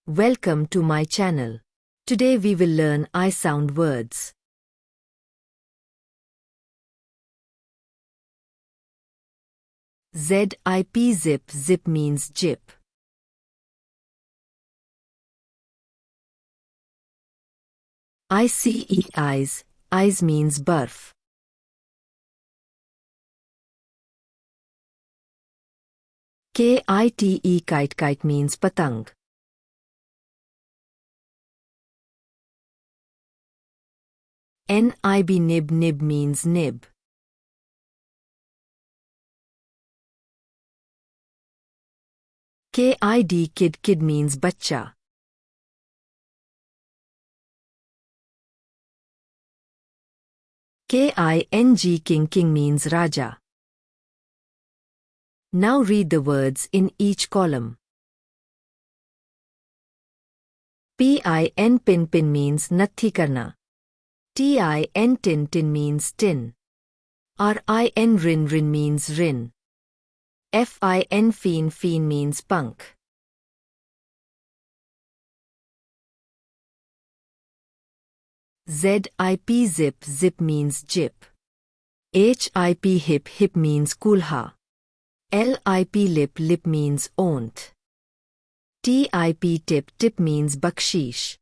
Welcome to my channel. Today we will learn I sound words. Zip zip zip means jip. Ice eyes means barf. Kite kite means patang. Nib nib means nib. Kid means bacha. King means raja. Now read the words in each column. Pin means nathi karna. Tin means tin. Rin means rin. Fin means punk. Zip zip means jip. Hip means kulha. Lip means ont. Tip means bakshish.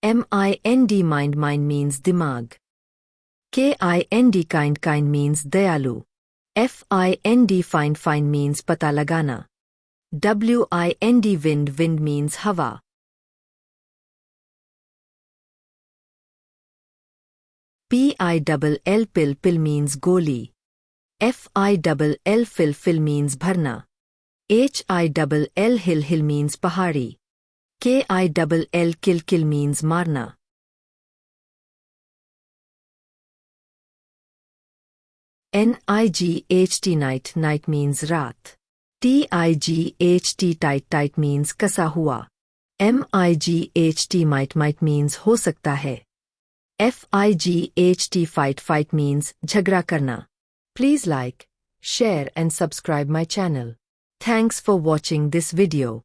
Mind means dimag. Kind means dayalu. Find means pata lagana. Wind means hawa. Pill means goli. Fill means bharna. Hill means pahari. Kill means marna. Night means raat. Tight means kasa hua. Might means ho sakta hai. Fight means jhagra karna. Please like, share and subscribe my channel. Thanks for watching this video.